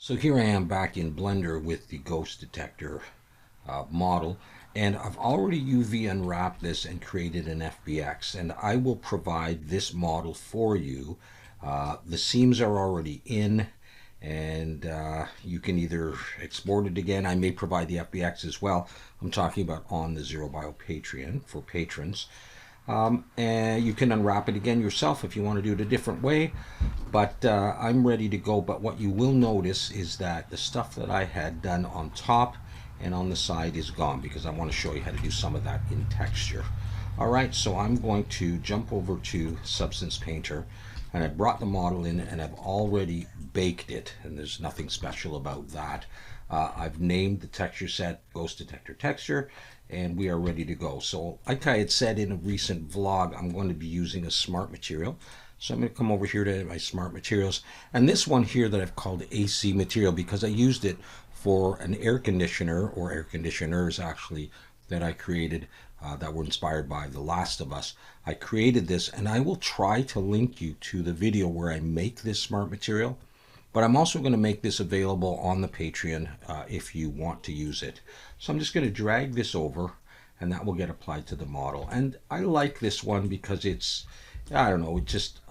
So here I am back in Blender with the ghost detector model, and I've already UV unwrapped this and created an FBX, and I will provide this model for you. The seams are already in, and you can either export it again. I may provide the FBX as well. I'm talking about on the Zero Bio Patreon for patrons. And you can unwrap it again yourself if you want to do it a different way, but I'm ready to go. But what you will notice is that the stuff that I had done on top and on the side is gone, because I want to show you how to do some of that in texture. Alright, so I'm going to jump over to Substance Painter, and I brought the model in and I've already baked it, and there's nothing special about that. I've named the texture set Ghost Detector Texture, and we are ready to go. So like I had said in a recent vlog, I'm going to be using a smart material. So I'm going to come over here to my smart materials, and this one here that I've called AC material, because I used it for an air conditioner, or air conditioners actually, that I created that were inspired by The Last of Us. I created this, and I will try to link you to the video where I make this smart material. But I'm also going to make this available on the Patreon if you want to use it. So I'm just going to drag this over, and that will get applied to the model. And I like this one because it's, I don't know,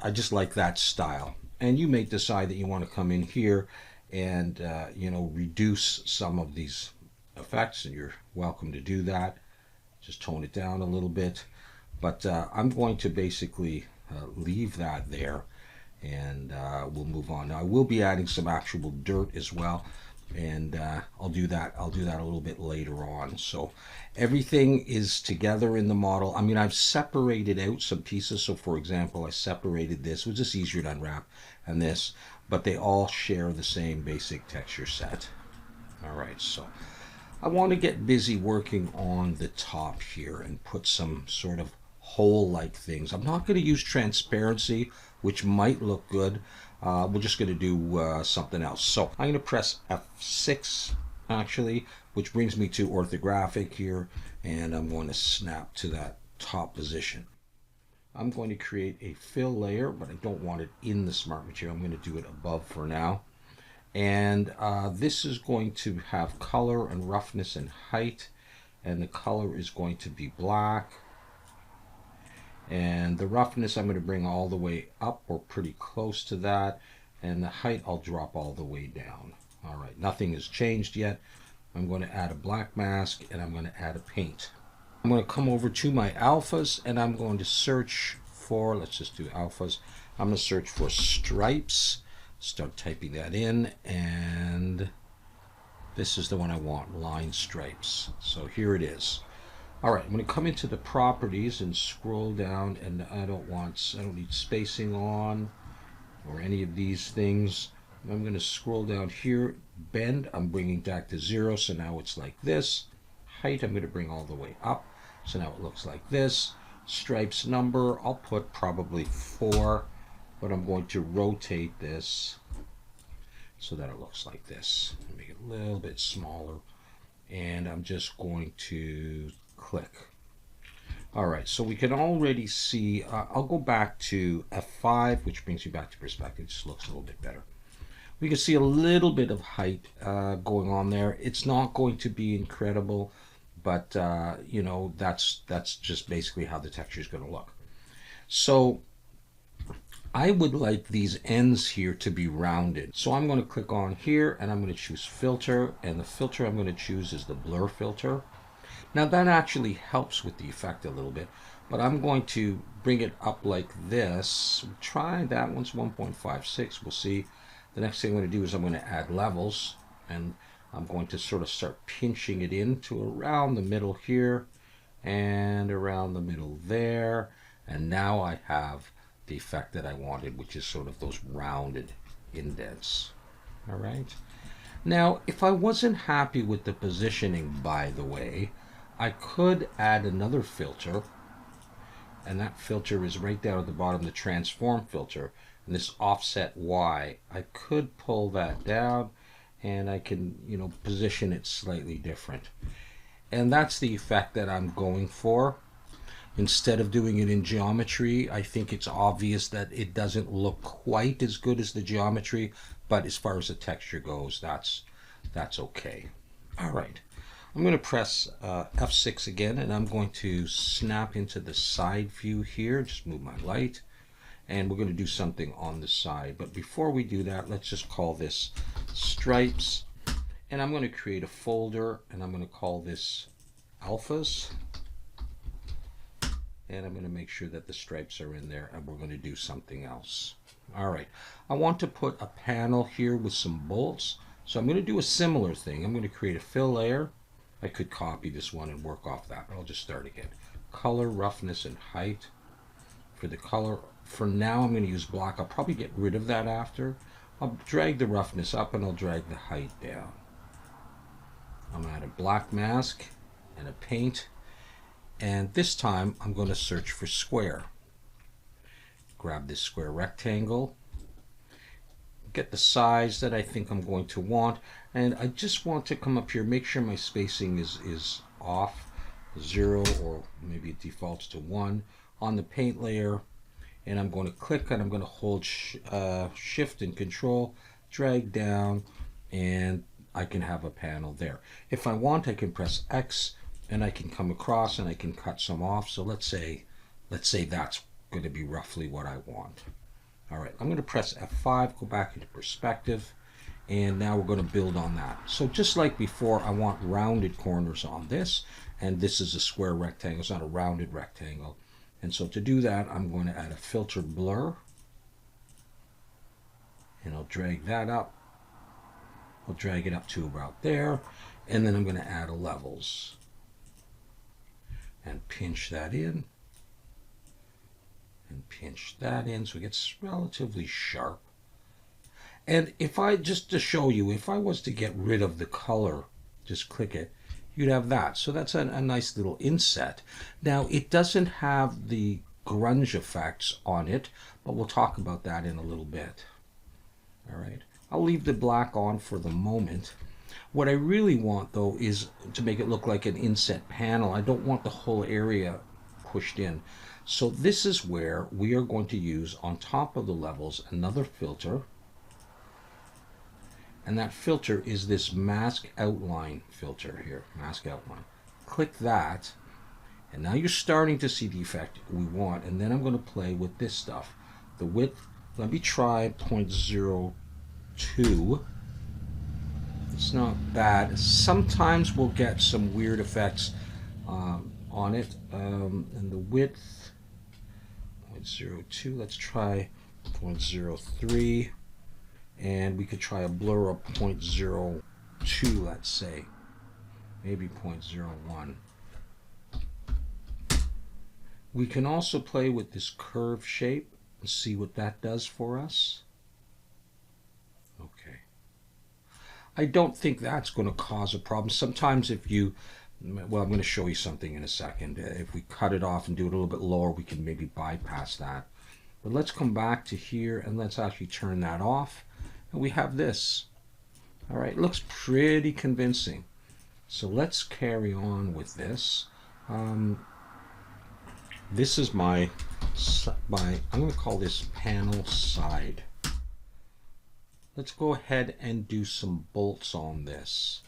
I just like that style. And you may decide that you want to come in here and reduce some of these effects, and you're welcome to do that. Just tone it down a little bit. But I'm going to basically leave that there, and we'll move on. Now I will be adding some actual dirt as well, and I'll do that a little bit later on. So everything is together in the model. I mean, I've separated out some pieces. So for example, I separated this, it was just easier to unwrap, and this, but they all share the same basic texture set. All right, so I want to get busy working on the top here and put some sort of hole-like things. I'm not going to use transparency, which might look good. We're just going to do something else. So I'm going to press F6 actually, which brings me to orthographic here, and I'm going to snap to that top position. I'm going to create a fill layer, but I don't want it in the smart material. I'm going to do it above for now. And this is going to have color and roughness and height, and the color is going to be black. And the roughness I'm going to bring all the way up, or pretty close to that, and the height I'll drop all the way down. All right, nothing has changed yet. I'm going to add a black mask, and I'm going to add a paint. I'm going to come over to my alphas, and I'm going to search for, let's just do alphas. I'm going to search for stripes. Start typing that in, and this is the one I want, line stripes. So here it is. All right, I'm going to come into the properties and scroll down, and I don't need spacing on or any of these things. I'm going to scroll down here, bend, I'm bringing back to 0, so now it's like this. Height, I'm going to bring all the way up, so now it looks like this. Stripes number, I'll put probably 4, but I'm going to rotate this so that it looks like this. Make it a little bit smaller, and I'm just going to click. All right, so we can already see, I'll go back to F5, which brings you back to perspective. It just looks a little bit better. We can see a little bit of height going on there. It's not going to be incredible, but that's just basically how the texture is going to look. So I would like these ends here to be rounded. So I'm going to click on here, and I'm going to choose filter, and the filter I'm going to choose is the blur filter. Now that actually helps with the effect a little bit, but I'm going to bring it up like this. Try that one's 1.56. We'll see. The next thing I'm going to do is I'm going to add levels, and I'm going to sort of start pinching it into around the middle here and around the middle there. And now I have the effect that I wanted, which is sort of those rounded indents. All right. Now, if I wasn't happy with the positioning, by the way, I could add another filter, and that filter is right down at the bottom, the transform filter, and this offset Y. I could pull that down, and I can, position it slightly different. And that's the effect that I'm going for. instead of doing it in geometry. I think it's obvious that it doesn't look quite as good as the geometry, but as far as the texture goes, that's okay. All right, I'm going to press F6 again, and I'm going to snap into the side view here. Just move my light, and we're going to do something on the side. But before we do that, let's just call this stripes, and I'm going to create a folder, and I'm going to call this alphas, and I'm going to make sure that the stripes are in there, and we're going to do something else. All right, I want to put a panel here with some bolts, so I'm going to do a similar thing. I'm going to create a fill layer. I could copy this one and work off that, but I'll just start again. Color, roughness, and height. For the color, for now I'm going to use black. I'll probably get rid of that after. I'll drag the roughness up and I'll drag the height down. I'm going to add a black mask and a paint, and this time I'm going to search for square. Grab this square rectangle, get the size that I think I'm going to want, and I just want to come up here, make sure my spacing is off 0, or maybe it defaults to 1 on the paint layer, and I'm going to click and I'm going to hold shift and control, drag down, and I can have a panel there. If I want, I can press X and I can come across and I can cut some off. So let's say that's going to be roughly what I want. All right, I'm going to press F5, go back into perspective, and now we're going to build on that. So just like before, I want rounded corners on this, and this is a square rectangle, it's not a rounded rectangle. And so to do that, I'm going to add a filter blur, and I'll drag that up. I'll drag it up to about there, and then I'm going to add a levels and pinch that in. And pinch that in so it gets relatively sharp. And if I, just to show you, if I was to get rid of the color, just click it, you'd have that. So that's a nice little inset. Now, it doesn't have the grunge effects on it, but we'll talk about that in a little bit. All right, I'll leave the black on for the moment. What I really want, though, is to make it look like an inset panel. I don't want the whole area pushed in. So this is where we are going to use, on top of the levels, another filter. And that filter is this mask outline filter here, mask outline. Click that, and now you're starting to see the effect we want. And then I'm going to play with this stuff. The width, let me try 0.02. It's not bad. Sometimes we'll get some weird effects on it. And the width, 0.02. Let's try 0.03. And we could try a blur of 0.02, let's say. Maybe 0.01. We can also play with this curve shape and see what that does for us. Okay. I don't think that's going to cause a problem. Sometimes if you, well, I'm going to show you something in a second. If we cut it off and do it a little bit lower, we can maybe bypass that. But let's come back to here and let's actually turn that off. And we have this. All right, it looks pretty convincing. So let's carry on with this. This is my, I'm going to call this panel side. Let's go ahead and do some bolts on this.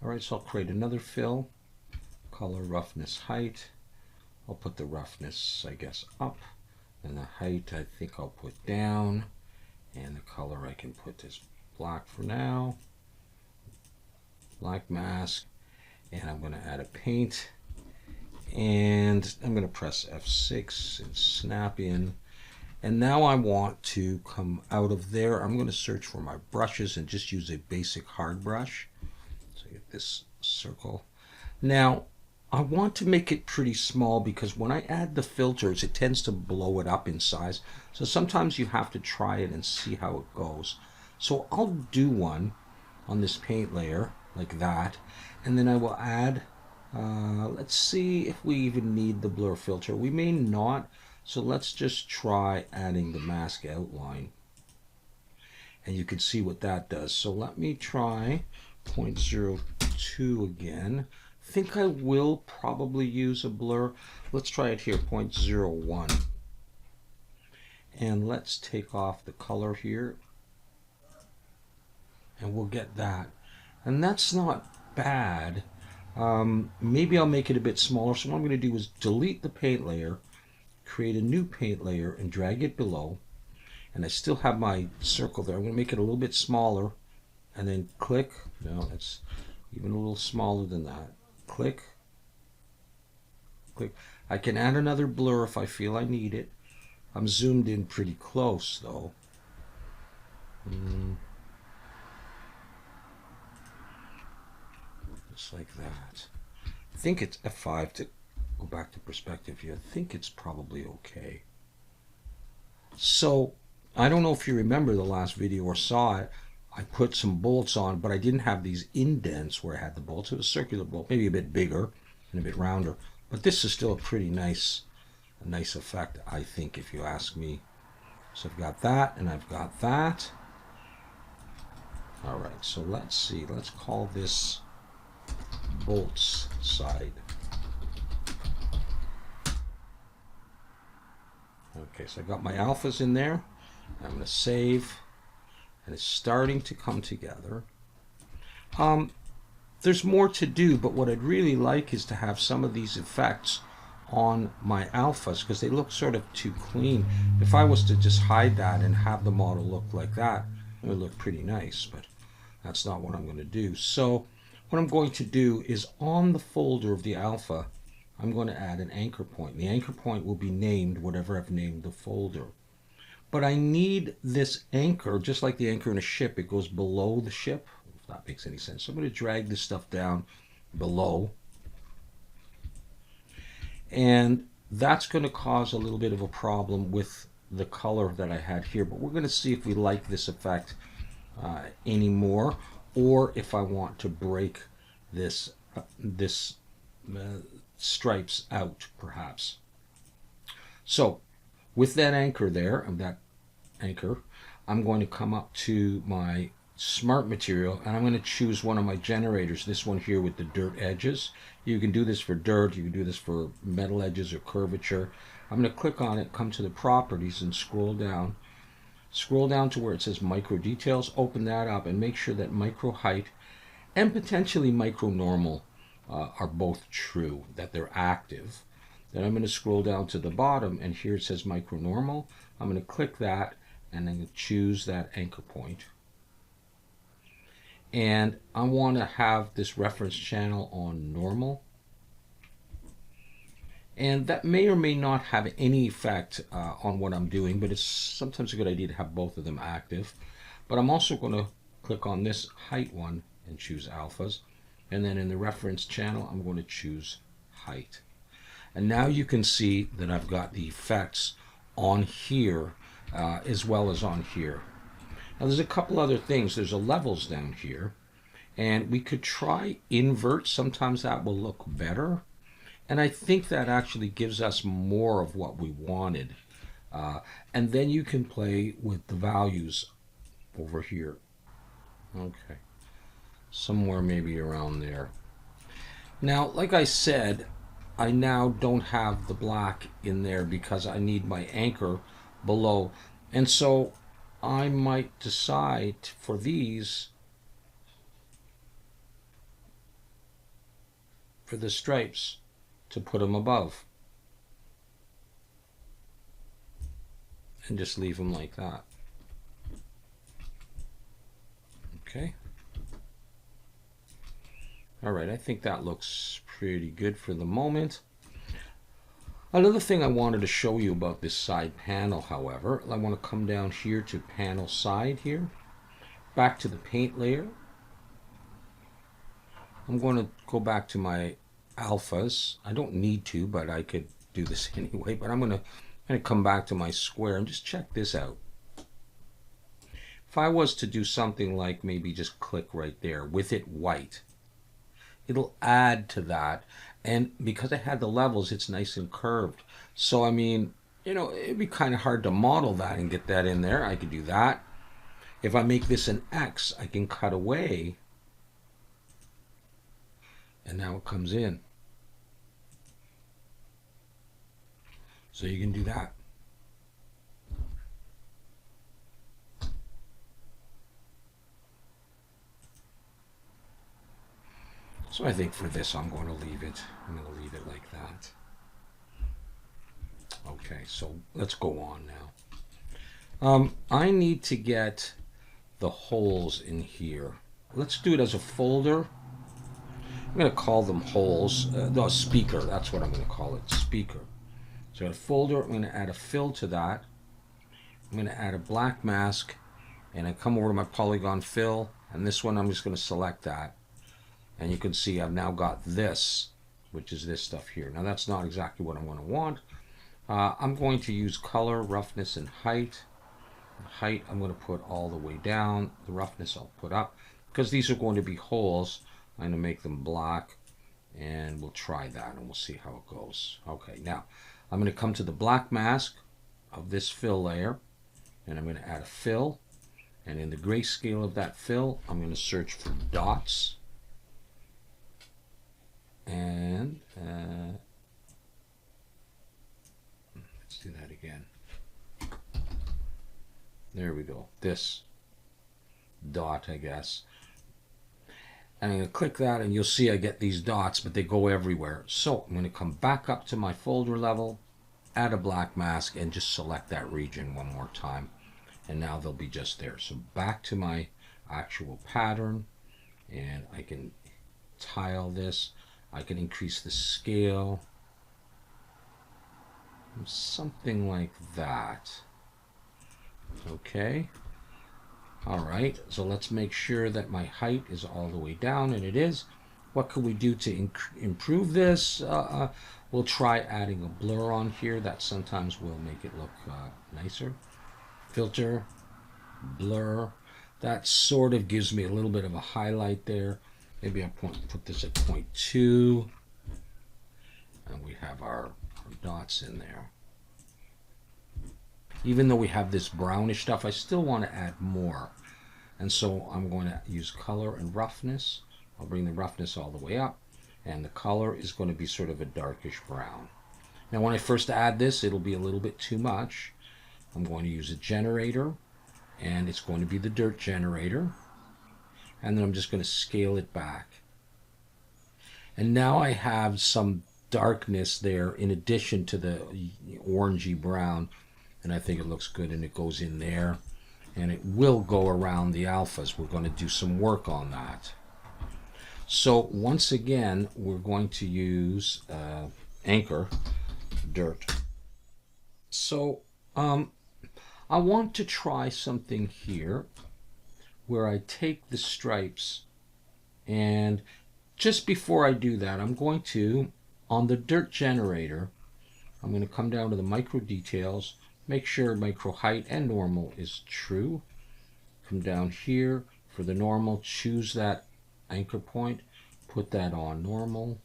All right, so I'll create another fill, color, roughness, height. I'll put the roughness, I guess, up, and the height I think I'll put down, and the color I can put as black for now, black mask, and I'm going to add a paint, and I'm going to press F6 and snap in. And now I want to come out of there. I'm going to search for my brushes and just use a basic hard brush. So I get this circle. Now, I want to make it pretty small because when I add the filters, it tends to blow it up in size. So sometimes you have to try it and see how it goes. So I'll do one on this paint layer like that. And then I will add, let's see if we even need the blur filter. We may not. So let's just try adding the mask outline. And you can see what that does. So let me try 0.02 again. think I will probably use a blur. Let's try it here, 0.01. And let's take off the color here. And we'll get that. And that's not bad. Maybe I'll make it a bit smaller. So what I'm going to do is delete the paint layer, create a new paint layer, and drag it below. And I still have my circle there. I'm going to make it a little bit smaller, and then click. No, it's even a little smaller than that. Click. Click. I can add another blur if I feel I need it. I'm zoomed in pretty close, though. Just like that. I think it's F5 to go back to perspective here. I think it's probably okay. So, I don't know if you remember the last video or saw it. I put some bolts on, but I didn't have these indents where I had the bolts. It was a circular bolt, maybe a bit bigger and a bit rounder. But this is still a pretty nice effect, I think, if you ask me. So I've got that, and I've got that. All right, so let's see. Let's call this bolts side. Okay, so I got my alphas in there. I'm going to save, and it's starting to come together. There's more to do, but what I'd really like is to have some of these effects on my alphas because they look sort of too clean. If I was to just hide that and have the model look like that, it would look pretty nice, but that's not what I'm going to do. So what I'm going to do is on the folder of the alpha, I'm going to add an anchor point. The anchor point will be named whatever I've named the folder. But I need this anchor, just like the anchor in a ship, it goes below the ship, if that makes any sense. So I'm going to drag this stuff down below. And that's going to cause a little bit of a problem with the color that I had here. But we're going to see if we like this effect anymore, or if I want to break this stripes out, perhaps. So with that anchor there, I'm going to come up to my smart material, and I'm going to choose one of my generators, this one here with the dirt edges. You can do this for dirt, you can do this for metal edges or curvature. I'm going to click on it, come to the properties, and scroll down. Scroll down to where it says micro details, open that up, and make sure that micro height and potentially micro normal are both true, that they're active. Then I'm going to scroll down to the bottom, and here it says micro normal. I'm going to click that, and then choose that anchor point. And I want to have this reference channel on normal. And that may or may not have any effect on what I'm doing, but it's sometimes a good idea to have both of them active. But I'm also going to click on this height one and choose alphas. And then in the reference channel, I'm going to choose height. And now you can see that I've got the effects on here as well as on here. Now there's a couple other things. There's a levels down here, and we could try invert. Sometimes that will look better, and I think that actually gives us more of what we wanted. And then you can play with the values over here. Okay, somewhere maybe around there. Now, like I said, I now don't have the black in there because I need my anchor below, and so I might decide for these, for the stripes, to put them above and just leave them like that. Okay. All right, I think that looks pretty good for the moment. Another thing I wanted to show you about this side panel, however, I want to come down here to panel side here, back to the paint layer. I'm going to go back to my alphas. I don't need to, but I could do this anyway. But I'm going to come back to my square and just check this out. If I was to do something like maybe just click right there with it white, it'll add to that. And because I had the levels, it's nice and curved. So, I mean, you know, it'd be kind of hard to model that and get that in there. I could do that. If I make this an X, I can cut away And now it comes in. So you can do that. So I think for this, I'm going to leave it. I'm going to leave it like that. Okay, so let's go on now. I need to get the holes in here. Let's do it as a folder. I'm going to call them holes. No, speaker. That's what I'm going to call it. Speaker. So I got a folder. I'm going to add a fill to that. I'm going to add a black mask. And I come over to my polygon fill. And this one, I'm just going to select that. And you can see I've now got this, which is this stuff here. Now that's not exactly what I'm going to want. I'm going to use color, roughness, and height. The height I'm going to put all the way down. The roughness I'll put up. Because these are going to be holes, I'm going to make them black. And we'll try that and we'll see how it goes. Okay, now I'm going to come to the black mask of this fill layer. And I'm going to add a fill. And in the grayscale of that fill, I'm going to search for dots. And let's do that again. There we go. This dot, I guess. And I'm going to click that and you'll see I get these dots, but they go everywhere. So I'm going to come back up to my folder level, add a black mask, and just select that region one more time. And now they'll be just there. So back to my actual pattern, and I can tile this. I can increase the scale. Something like that. Okay. All right. So let's make sure that my height is all the way down, and it is. What can we do to improve this? We'll try adding a blur on here. That sometimes will make it look nicer. Filter, blur. That sort of gives me a little bit of a highlight there. Maybe I put this at 0.2. And we have our dots in there. Even though we have this brownish stuff, I still want to add more. And so I'm going to use color and roughness. I'll bring the roughness all the way up. And the color is going to be sort of a darkish brown. Now when I first add this, it'll be a little bit too much. I'm going to use a generator. And it's going to be the dirt generator. And then I'm just going to scale it back. And now I have some darkness there in addition to the orangey brown. And I think it looks good, and it goes in there. And it will go around the alphas. We're going to do some work on that. So once again, we're going to use anchor dirt. So I want to try something here where I take the stripes, and just before I do that, I'm going to, on the dirt generator, I'm going to come down to the micro details, make sure micro height and normal is true. Come down here for the normal, choose that anchor point, put that on normal.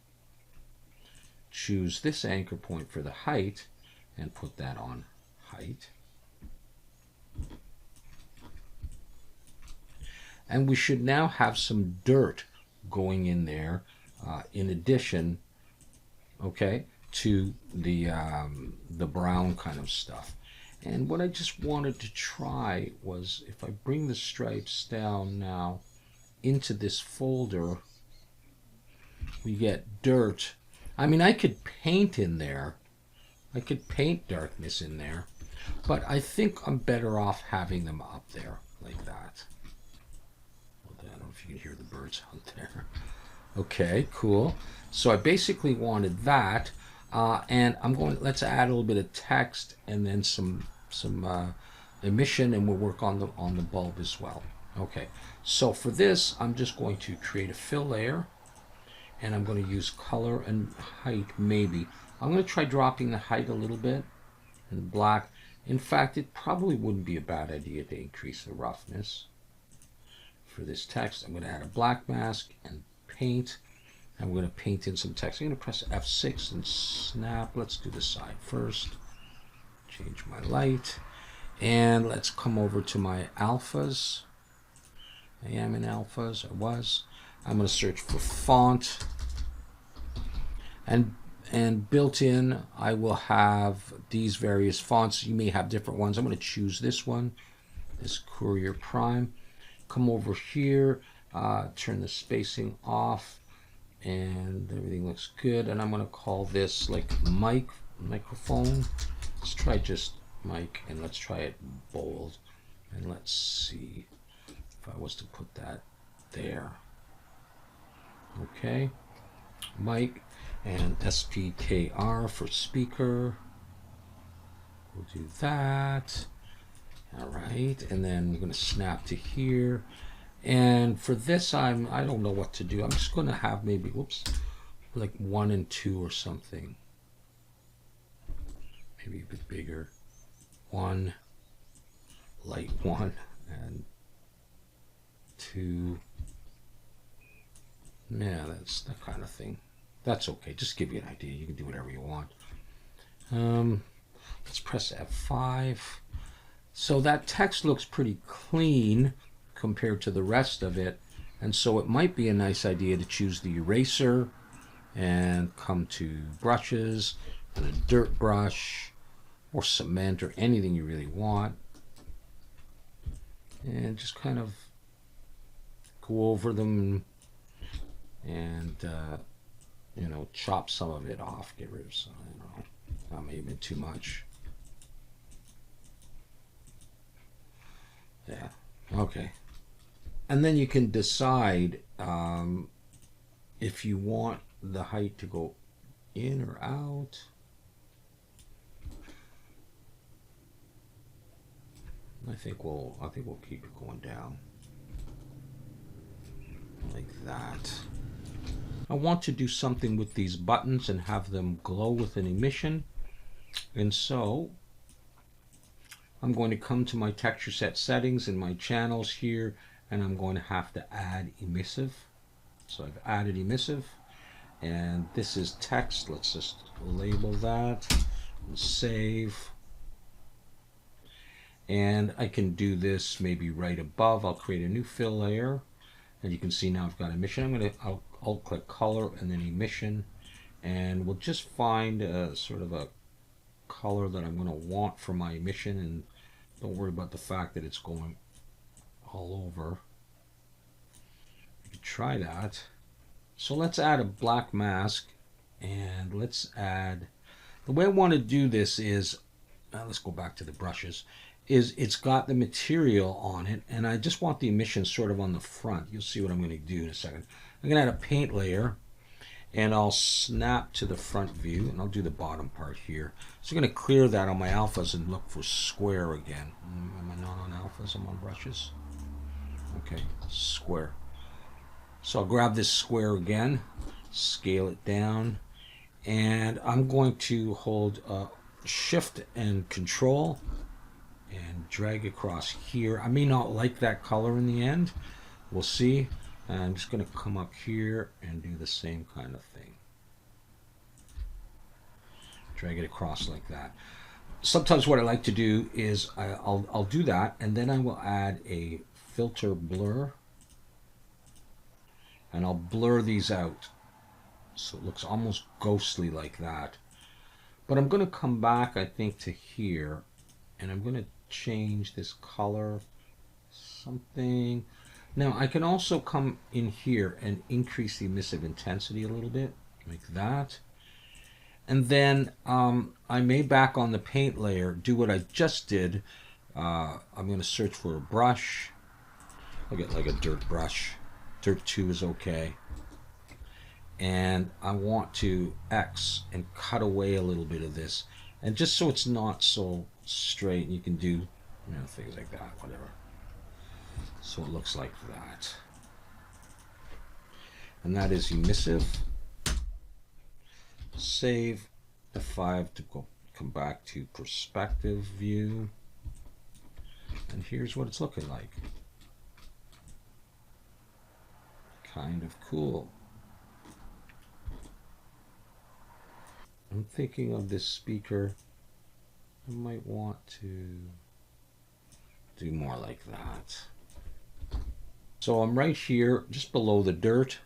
Choose this anchor point for the height and put that on height. And we should now have some dirt going in there in addition, okay, to the brown kind of stuff. And what I just wanted to try was, if I bring the stripes down now into this folder, we get dirt. I mean, I could paint in there. I could paint darkness in there. But I think I'm better off having them up there like that. I don't know if you can hear the birds out there. Okay, cool. So I basically wanted that. And I'm going, let's add a little bit of text and then some emission, and we'll work on the bulb as well. Okay, so for this, I'm just going to create a fill layer, and I'm going to use color and height maybe. I'm going to try dropping the height a little bit in black. In fact, it probably wouldn't be a bad idea to increase the roughness. For this text, I'm going to add a black mask and paint. I'm going to paint in some text. I'm going to press F6 and snap. Let's do the side first. Change my light. And let's come over to my alphas. I am in alphas. I was. I'm going to search for font. And built in, I will have these various fonts. You may have different ones. I'm going to choose this one, this Courier Prime. Come over here, turn the spacing off, and everything looks good. And I'm going to call this like microphone. Let's try just mic, and let's try it bold. And let's see if I was to put that there. Okay, mic, and SPKR for speaker. We'll do that. All right, and then we're going to snap to here. And for this, I don't know what to do. I'm just going to have maybe, whoops, like 1 and 2 or something. Maybe a bit bigger. 1, light 1, and 2. Yeah, that's that kind of thing. That's okay. Just give you an idea. You can do whatever you want. Let's press F5. So that text looks pretty clean compared to the rest of it. And so it might be a nice idea to choose the eraser and come to brushes and a dirt brush or cement or anything you really want. And just kind of go over them and you know, chop some of it off, get rid of some, you know, not maybe too much. Yeah, okay. And then you can decide if you want the height to go in or out. I think we'll keep it going down like that. I want to do something with these buttons and have them glow with an emission, and so I'm going to come to my texture set settings in my channels here, and I'm going to have to add emissive. So I've added emissive, and this is text. Let's just label that and save. And I can do this maybe right above. I'll create a new fill layer, and you can see now I've got emission. I'll alt click color and then emission, and we'll just find a sort of a color that I'm going to want for my emission, and don't worry about the fact that it's going all over. You can try that. So let's add a black mask, and let's add, the way I want to do this is, let's go back to the brushes, is it's got the material on it, and I just want the emission sort of on the front. You'll see what I'm going to do in a second. I'm going to add a paint layer, and I'll snap to the front view, and I'll do the bottom part here. So I'm going to clear that on my alphas and look for square again. Am I not on alphas? I'm on brushes. Okay, square. So I'll grab this square again, scale it down, and I'm going to hold Shift and Control and drag across here. I may not like that color in the end. We'll see. And I'm just going to come up here and do the same kind of thing. Drag it across like that. Sometimes what I like to do is I'll do that, and then I will add a filter blur, and I'll blur these out so it looks almost ghostly like that. But I'm going to come back, I think, to here, and I'm going to change this color something. Now I can also come in here and increase the emissive intensity a little bit, like that. And then I may, back on the paint layer, do what I just did. I'm going to search for a brush. I'll get like a dirt brush. Dirt 2 is okay. And I want to X and cut away a little bit of this. And just so it's not so straight, you can do, you know, things like that, whatever. So it looks like that. And that is emissive. Save. F5 to come back to perspective view. And here's what it's looking like. Kind of cool. I'm thinking of this speaker. I might want to do more like that. So I'm right here, just below the dirt.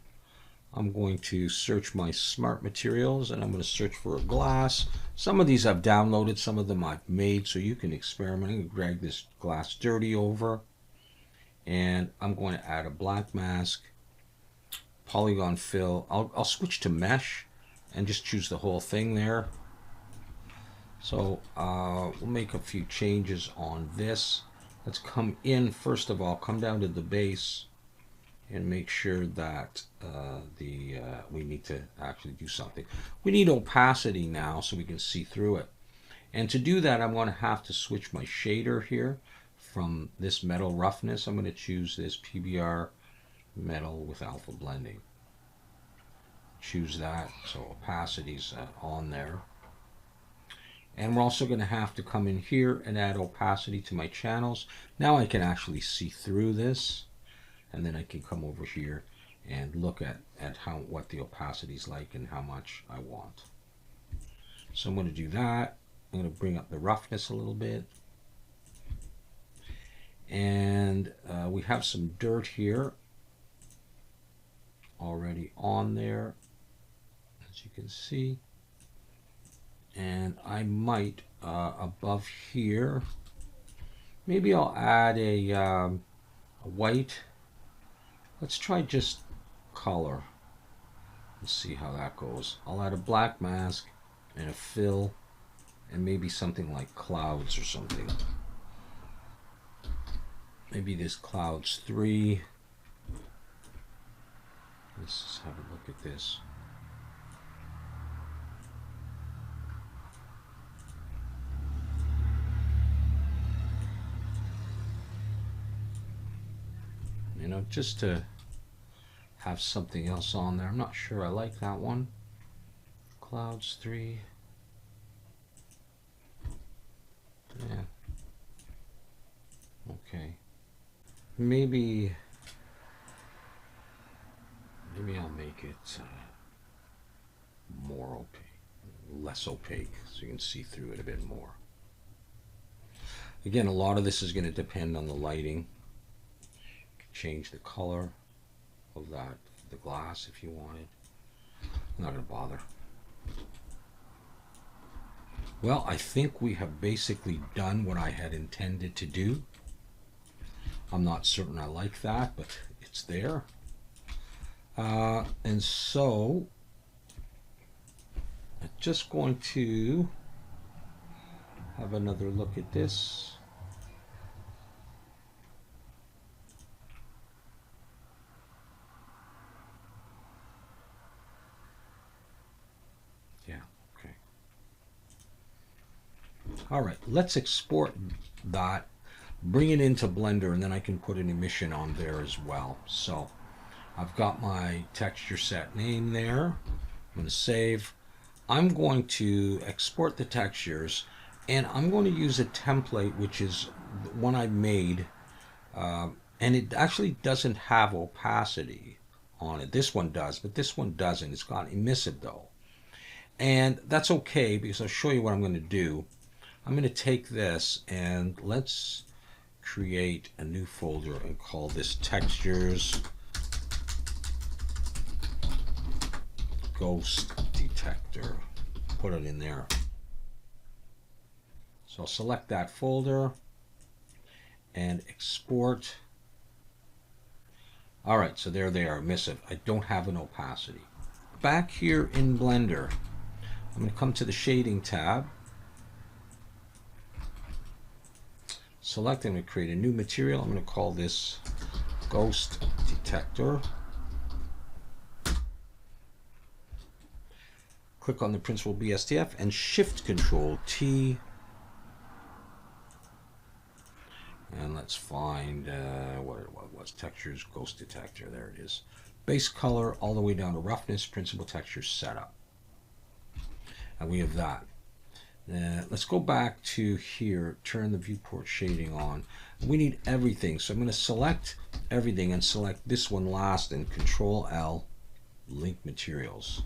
I'm going to search my smart materials and I'm going to search for a glass. Some of these I've downloaded, some of them I've made, so you can experiment. I'm going to drag this glass dirty over, and I'm going to add a black mask, polygon fill. I'll switch to mesh and just choose the whole thing there. So we'll make a few changes on this. Let's come in, first of all, come down to the base and make sure that we need to actually do something. We need opacity now so we can see through it. And to do that, I'm going to have to switch my shader here from this metal roughness. I'm going to choose this PBR metal with alpha blending. Choose that, so opacity's on there. And we're also going to have to come in here and add opacity to my channels. Now I can actually see through this, and then I can come over here and look at what the opacity is like and how much I want. So I'm going to do that. I'm going to bring up the roughness a little bit. And we have some dirt here already on there, as you can see. And I might, above here, maybe I'll add a white. Let's try just color. Let's see how that goes. I'll add a black mask and a fill, and maybe something like clouds or something. Maybe this clouds 3. Let's have a look at this. You know, just to have something else on there. I'm not sure I like that one. Clouds 3. Yeah. Okay. Maybe I'll make it more opaque, less opaque, so you can see through it a bit more. Again, a lot of this is going to depend on the lighting. Change the color of the glass if you wanted. I'm not going to bother. Well, I think we have basically done what I had intended to do. I'm not certain I like that, but it's there. And so I'm just going to have another look at this. All right, let's export that, bring it into Blender, and then I can put an emission on there as well. So I've got my texture set name there. I'm going to save. I'm going to export the textures, and I'm going to use a template, which is one I made, and it actually doesn't have opacity on it. This one does, but this one doesn't. It's got emissive though. And that's okay, because I'll show you what I'm going to do. I'm going to take this and let's create a new folder and call this Textures Ghost Detector. Put it in there. So I'll select that folder and export. All right, so there they are, emissive. I don't have an opacity. Back here in Blender, I'm going to come to the Shading tab. Select, I'm going to create a new material. I'm going to call this Ghost Detector. Click on the Principled BSDF and Shift Control T. And let's find what it was. Textures, Ghost Detector. There it is. Base color all the way down to roughness, principal texture setup. And we have that. Let's go back to here, turn the viewport shading on. We need everything, so I'm going to select everything and select this one last and Control L, link materials.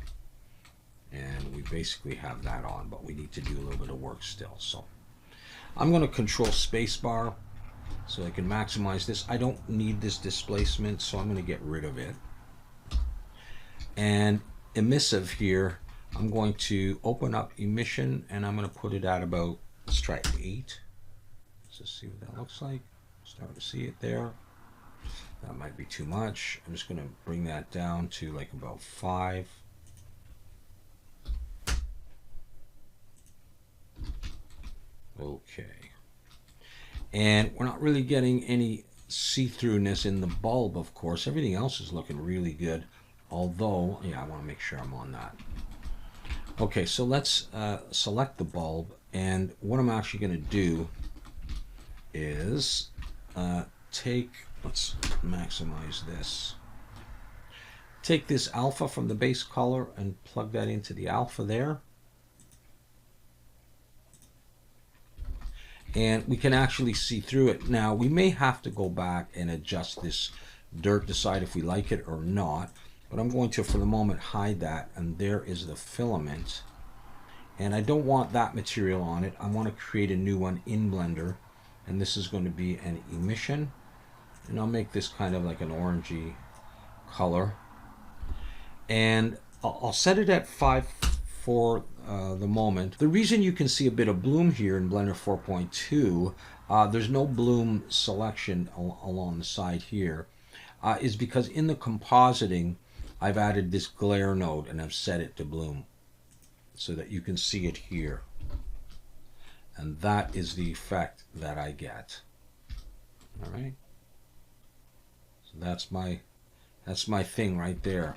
And we basically have that on, but we need to do a little bit of work still. So I'm going to Control Spacebar so I can maximize this. I don't need this displacement, so I'm going to get rid of it. And emissive here, I'm going to open up emission and I'm going to put it at about, let's try 8. Let's just see what that looks like. Start to see it there. That might be too much. I'm just going to bring that down to like about 5. Okay. And we're not really getting any see-throughness in the bulb, of course. Everything else is looking really good. Although, yeah, I want to make sure I'm on that. Okay, so let's select the bulb. And what I'm actually going to do is let's maximize this. Take this alpha from the base color and plug that into the alpha there. And we can actually see through it. Now, we may have to go back and adjust this dirt, decide if we like it or not. But I'm going to, for the moment, hide that. And there is the filament. And I don't want that material on it. I want to create a new one in Blender. And this is going to be an emission. And I'll make this kind of like an orangey color. And I'll set it at 5 for the moment. The reason you can see a bit of bloom here in Blender 4.2, there's no bloom selection along the side here, is because in the compositing, I've added this glare node and I've set it to bloom so that you can see it here. And that is the effect that I get. All right. So that's my thing right there.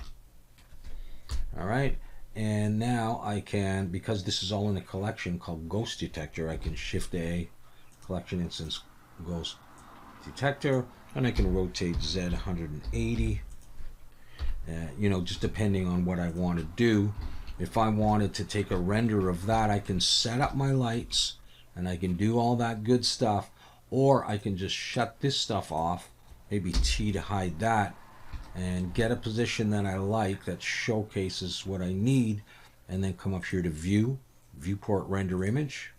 All right. And now I can, because this is all in a collection called Ghost Detector, I can Shift A, Collection Instance Ghost Detector, and I can rotate Z 180. You know, just depending on what I want to do. If I wanted to take a render of that, I can set up my lights and I can do all that good stuff, or I can just shut this stuff off, maybe T to hide that, and get a position that I like that showcases what I need, and then come up here to View, Viewport Render Image.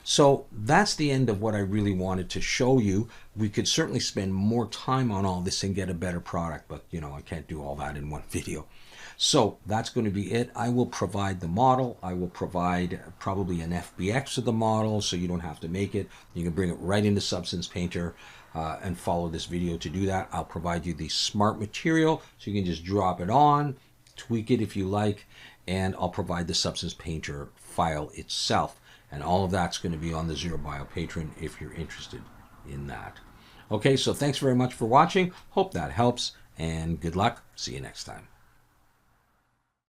So that's the end of what I really wanted to show you. We could certainly spend more time on all this and get a better product, but you know, I can't do all that in one video. So that's going to be it. I will provide the model. I will provide probably an FBX of the model so you don't have to make it. You can bring it right into Substance Painter and follow this video to do that. I'll provide you the smart material so you can just drop it on, tweak it if you like, and I'll provide the Substance Painter file itself. And all of that's going to be on the Zero Bio Patreon if you're interested in that. Okay, so thanks very much for watching. Hope that helps, and good luck. See you next time.